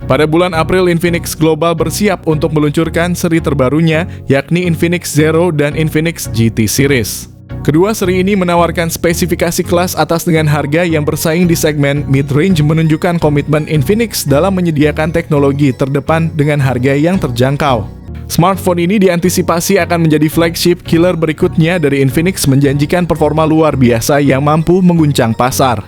Pada bulan April, Infinix Global bersiap untuk meluncurkan seri terbarunya, yakni Infinix Zero dan Infinix GT Series. Kedua seri ini menawarkan spesifikasi kelas atas dengan harga yang bersaing di segmen mid-range, menunjukkan komitmen Infinix dalam menyediakan teknologi terdepan dengan harga yang terjangkau. Smartphone ini diantisipasi akan menjadi flagship killer berikutnya dari Infinix, menjanjikan performa luar biasa yang mampu mengguncang pasar.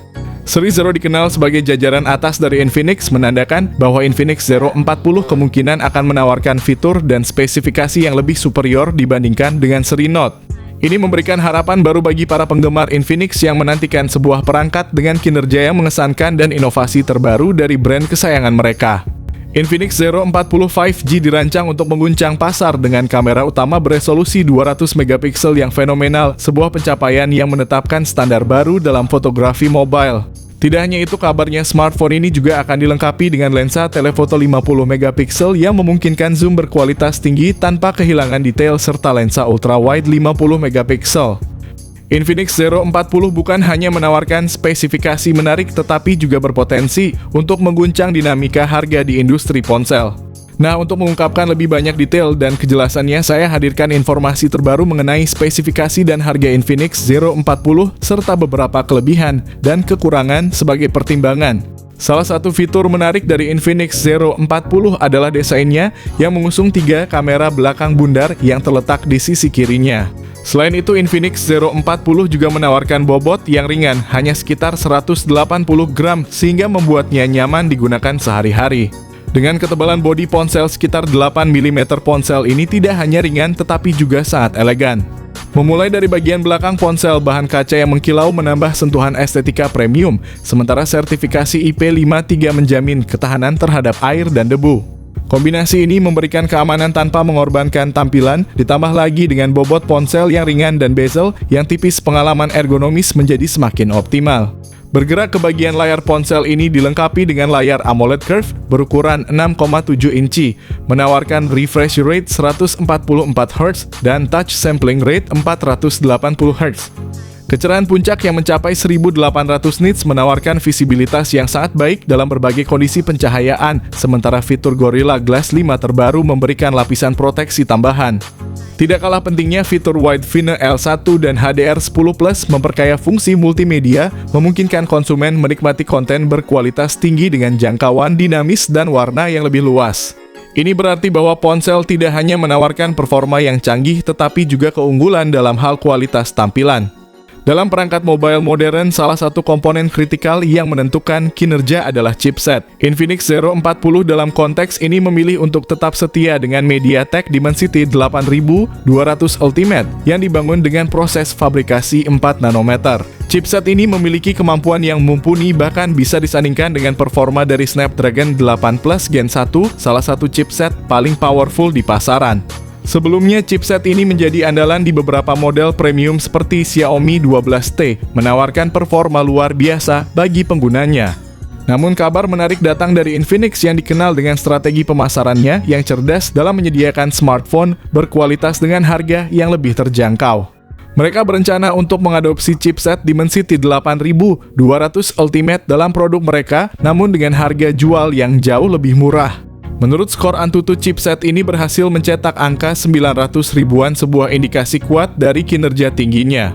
Seri Zero dikenal sebagai jajaran atas dari Infinix, menandakan bahwa Infinix Zero 40 kemungkinan akan menawarkan fitur dan spesifikasi yang lebih superior dibandingkan dengan seri Note. Ini memberikan harapan baru bagi para penggemar Infinix yang menantikan sebuah perangkat dengan kinerja yang mengesankan dan inovasi terbaru dari brand kesayangan mereka. Infinix Zero 40 5G dirancang untuk mengguncang pasar dengan kamera utama beresolusi 200 megapiksel yang fenomenal, sebuah pencapaian yang menetapkan standar baru dalam fotografi mobile. Tidak hanya itu, kabarnya smartphone ini juga akan dilengkapi dengan lensa telefoto 50 megapiksel yang memungkinkan zoom berkualitas tinggi tanpa kehilangan detail serta lensa ultrawide 50 megapiksel. Infinix Zero 40 bukan hanya menawarkan spesifikasi menarik, tetapi juga berpotensi untuk mengguncang dinamika harga di industri ponsel. Nah, untuk mengungkapkan lebih banyak detail dan kejelasannya, saya hadirkan informasi terbaru mengenai spesifikasi dan harga Infinix Zero 40 serta beberapa kelebihan dan kekurangan sebagai pertimbangan. Salah satu fitur menarik dari Infinix Zero 40 adalah desainnya yang mengusung 3 kamera belakang bundar yang terletak di sisi kirinya. Selain itu, Infinix Zero 40 juga menawarkan bobot yang ringan, hanya sekitar 180 gram, sehingga membuatnya nyaman digunakan sehari-hari. Dengan ketebalan bodi ponsel sekitar 8 mm, ponsel ini tidak hanya ringan tetapi juga sangat elegan. Memulai dari bagian belakang ponsel, bahan kaca yang mengkilau menambah sentuhan estetika premium, sementara sertifikasi IP53 menjamin ketahanan terhadap air dan debu. Kombinasi ini memberikan keamanan tanpa mengorbankan tampilan, ditambah lagi dengan bobot ponsel yang ringan dan bezel yang tipis, pengalaman ergonomis menjadi semakin optimal. Bergerak ke bagian layar, ponsel ini dilengkapi dengan layar AMOLED Curve berukuran 6,7 inci, menawarkan refresh rate 144 Hz dan touch sampling rate 480 Hz. Kecerahan puncak yang mencapai 1800 nits menawarkan visibilitas yang sangat baik dalam berbagai kondisi pencahayaan, sementara fitur Gorilla Glass 5 terbaru memberikan lapisan proteksi tambahan. Tidak kalah pentingnya, fitur Wide Vine L1 dan HDR10 Plus memperkaya fungsi multimedia, memungkinkan konsumen menikmati konten berkualitas tinggi dengan jangkauan dinamis dan warna yang lebih luas. Ini berarti bahwa ponsel tidak hanya menawarkan performa yang canggih, tetapi juga keunggulan dalam hal kualitas tampilan. Dalam perangkat mobile modern, salah satu komponen kritikal yang menentukan kinerja adalah chipset. Infinix Zero 40 dalam konteks ini memilih untuk tetap setia dengan MediaTek Dimensity 8200 Ultimate yang dibangun dengan proses fabrikasi 4 nanometer. Chipset ini memiliki kemampuan yang mumpuni, bahkan bisa disandingkan dengan performa dari Snapdragon 8 Plus Gen 1, salah satu chipset paling powerful di pasaran. Sebelumnya, chipset ini menjadi andalan di beberapa model premium seperti Xiaomi 12T, menawarkan performa luar biasa bagi penggunanya. Namun kabar menarik datang dari Infinix yang dikenal dengan strategi pemasarannya yang cerdas dalam menyediakan smartphone berkualitas dengan harga yang lebih terjangkau. Mereka berencana untuk mengadopsi chipset Dimensity 8200 Ultimate dalam produk mereka, namun dengan harga jual yang jauh lebih murah. Menurut skor Antutu, chipset ini berhasil mencetak angka 900 ribuan, sebuah indikasi kuat dari kinerja tingginya.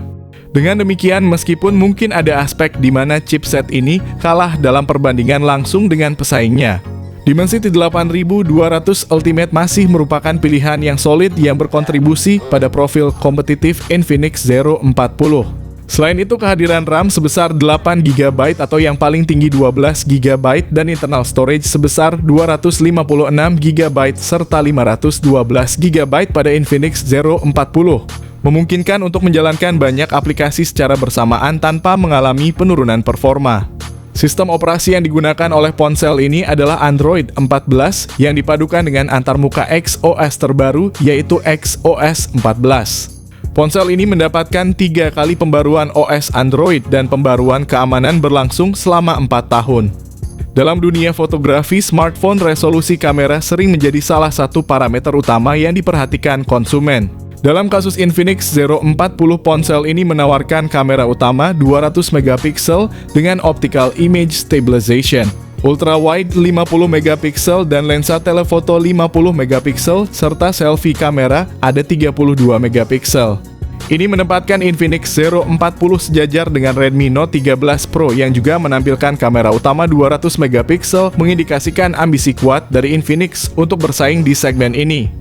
Dengan demikian, meskipun mungkin ada aspek di mana chipset ini kalah dalam perbandingan langsung dengan pesaingnya, Dimensity 8200 Ultimate masih merupakan pilihan yang solid yang berkontribusi pada profil kompetitif Infinix Zero 40. Selain itu, kehadiran RAM sebesar 8GB atau yang paling tinggi 12GB dan internal storage sebesar 256GB serta 512GB pada Infinix Zero 40 memungkinkan untuk menjalankan banyak aplikasi secara bersamaan tanpa mengalami penurunan performa. Sistem operasi yang digunakan oleh ponsel ini adalah Android 14 yang dipadukan dengan antarmuka XOS terbaru, yaitu XOS 14. Ponsel ini mendapatkan 3 kali pembaruan OS Android dan pembaruan keamanan berlangsung selama 4 tahun. Dalam dunia fotografi, smartphone resolusi kamera sering menjadi salah satu parameter utama yang diperhatikan konsumen. Dalam kasus Infinix Zero 40, ponsel ini menawarkan kamera utama 200 megapiksel dengan optical image stabilization. ultra wide 50 megapiksel dan lensa telefoto 50 megapiksel serta selfie kamera ada 32 megapiksel. Ini menempatkan Infinix Zero 40 sejajar dengan Redmi Note 13 Pro yang juga menampilkan kamera utama 200 megapiksel, mengindikasikan ambisi kuat dari Infinix untuk bersaing di segmen ini.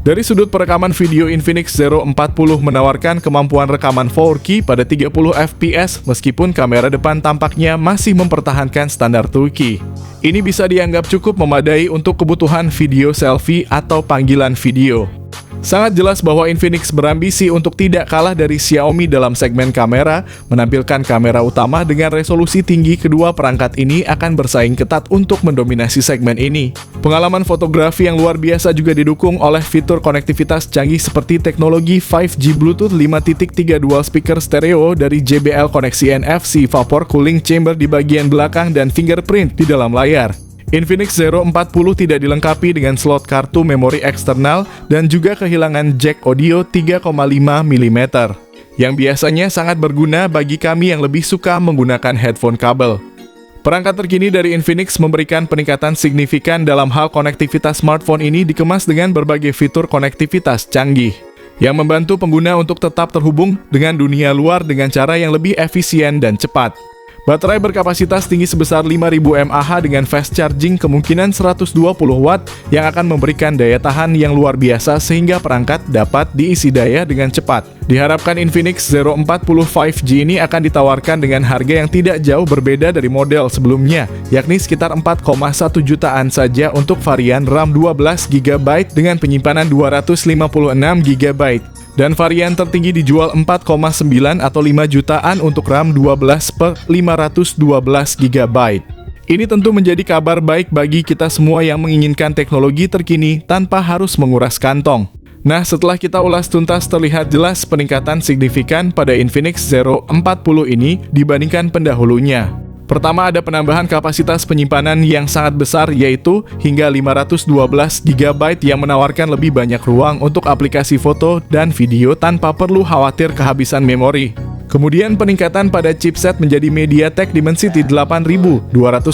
Dari sudut perekaman video, Infinix Zero 40 menawarkan kemampuan rekaman 4K pada 30 fps meskipun kamera depan tampaknya masih mempertahankan standar 2K. Ini bisa dianggap cukup memadai untuk kebutuhan video selfie atau panggilan video. Sangat jelas bahwa Infinix berambisi untuk tidak kalah dari Xiaomi dalam segmen kamera, menampilkan kamera utama dengan resolusi tinggi. Kedua perangkat ini akan bersaing ketat untuk mendominasi segmen ini. Pengalaman fotografi yang luar biasa juga didukung oleh fitur konektivitas canggih seperti teknologi 5G Bluetooth 5.3 dual speaker stereo dari JBL, koneksi NFC, vapor cooling chamber di bagian belakang, dan fingerprint di dalam layar. Infinix Zero 40 tidak dilengkapi dengan slot kartu memori eksternal dan juga kehilangan jack audio 3,5 mm, yang biasanya sangat berguna bagi kami yang lebih suka menggunakan headphone kabel. Perangkat terkini dari Infinix memberikan peningkatan signifikan dalam hal konektivitas. Smartphone ini dikemas dengan berbagai fitur konektivitas canggih yang membantu pengguna untuk tetap terhubung dengan dunia luar dengan cara yang lebih efisien dan cepat. Baterai berkapasitas tinggi sebesar 5000 mAh dengan fast charging kemungkinan 120 watt yang akan memberikan daya tahan yang luar biasa sehingga perangkat dapat diisi daya dengan cepat. Diharapkan Infinix Zero 40 5G ini akan ditawarkan dengan harga yang tidak jauh berbeda dari model sebelumnya, yakni sekitar 4,1 jutaan saja untuk varian RAM 12GB dengan penyimpanan 256GB. Dan varian tertinggi dijual 4,9 atau 5 jutaan untuk RAM 12/512GB. Ini tentu menjadi kabar baik bagi kita semua yang menginginkan teknologi terkini tanpa harus menguras kantong. Nah, setelah kita ulas tuntas, terlihat jelas peningkatan signifikan pada Infinix Zero 40 ini dibandingkan pendahulunya. Pertama, ada penambahan kapasitas penyimpanan yang sangat besar, yaitu hingga 512GB yang menawarkan lebih banyak ruang untuk aplikasi foto dan video tanpa perlu khawatir kehabisan memori. Kemudian peningkatan pada chipset menjadi MediaTek Dimensity 8200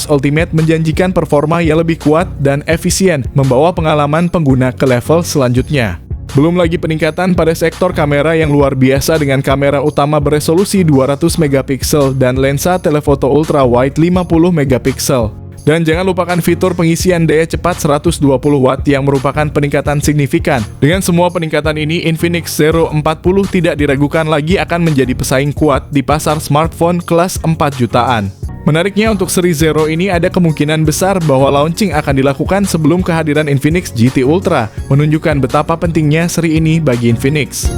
Ultimate menjanjikan performa yang lebih kuat dan efisien, membawa pengalaman pengguna ke level selanjutnya. Belum lagi peningkatan pada sektor kamera yang luar biasa dengan kamera utama beresolusi 200 megapiksel dan lensa telefoto ultra wide 50 megapiksel. Dan jangan lupakan fitur pengisian daya cepat 120 watt yang merupakan peningkatan signifikan. Dengan semua peningkatan ini, Infinix Zero 40 tidak diragukan lagi akan menjadi pesaing kuat di pasar smartphone kelas 4 jutaan. Menariknya, untuk seri Zero ini ada kemungkinan besar bahwa launching akan dilakukan sebelum kehadiran Infinix GT Ultra, menunjukkan betapa pentingnya seri ini bagi Infinix.